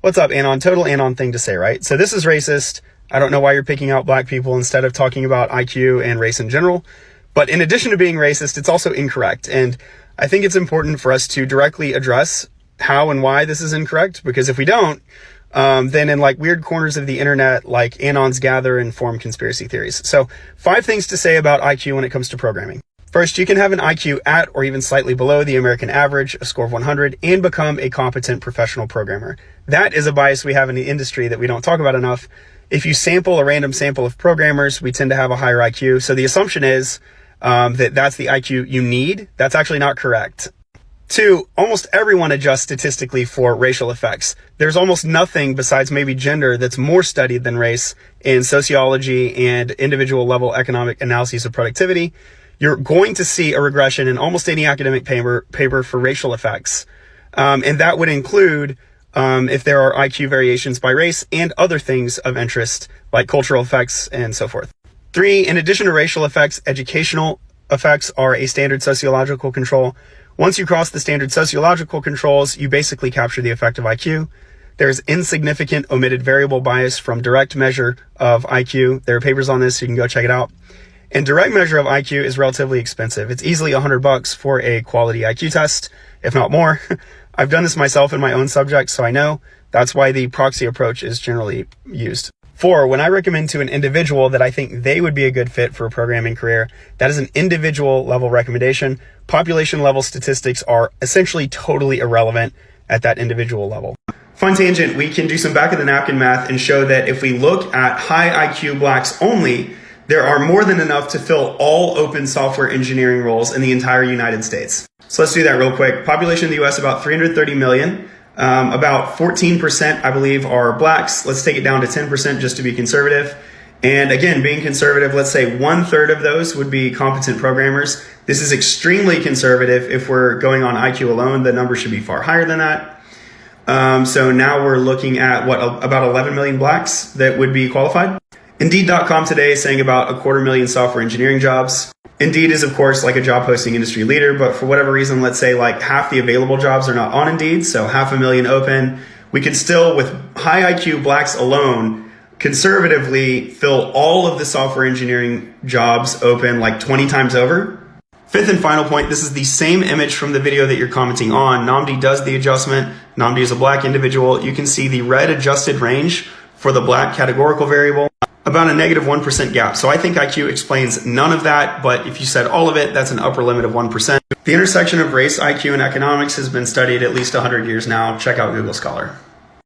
What's up, anon? Total anon thing to say, right? So this is racist. I don't know why you're picking out black people instead of talking about IQ and race in general. But in addition to being racist, it's also incorrect. And I think it's important for us to directly address how and why this is incorrect, because if we don't, then in like weird corners of the internet, like anons gather and form conspiracy theories. So 5 things to say about IQ when it comes to programming. First, you can have an IQ at or even slightly below the American average, a score of 100, and become a competent professional programmer. That is a bias we have in the industry that we don't talk about enough. If you sample a random sample of programmers, we tend to have a higher IQ. So the assumption is that's the IQ you need. That's actually not correct. 2, almost everyone adjusts statistically for racial effects. There's almost nothing besides maybe gender that's more studied than race in sociology and individual level economic analyses of productivity. You're going to see a regression in almost any academic paper for racial effects. And that would include if there are IQ variations by race and other things of interest like cultural effects and so forth. 3, in addition to racial effects, educational effects are a standard sociological control. Once you cross the standard sociological controls, you basically capture the effect of IQ. There's insignificant omitted variable bias from direct measure of IQ. There are papers on this, so you can go check it out. And direct measure of IQ is relatively expensive. It's easily $100 for a quality IQ test, if not more. I've done this myself in my own subject, so I know. That's why the proxy approach is generally used. 4, when I recommend to an individual that I think they would be a good fit for a programming career, that is an individual level recommendation. Population level statistics are essentially totally irrelevant at that individual level. Fun tangent, we can do some back of the napkin math and show that if we look at high IQ blacks only, there are more than enough to fill all open software engineering roles in the entire United States. So let's do that real quick. Population in the US, about 330 million. About 14%, I believe, are blacks. Let's take it down to 10% just to be conservative. And again, being conservative, let's say 1/3 of those would be competent programmers. This is extremely conservative. If we're going on IQ alone, the number should be far higher than that. So now we're looking at about 11 million blacks that would be qualified. Indeed.com today is saying about 250,000 software engineering jobs. Indeed is, of course, like a job posting industry leader, but for whatever reason, let's say like half the available jobs are not on Indeed, so 500,000 open. We could still, with high IQ blacks alone, conservatively fill all of the software engineering jobs open like 20 times over. 5th and final point, this is the same image from the video that you're commenting on. Namdi does the adjustment. Namdi is a black individual. You can see the red adjusted range for the black categorical variable, about a -1% gap. So I think IQ explains none of that, but if you said all of it, that's an upper limit of 1%. The intersection of race, IQ, and economics has been studied at least 100 years now. Check out Google Scholar.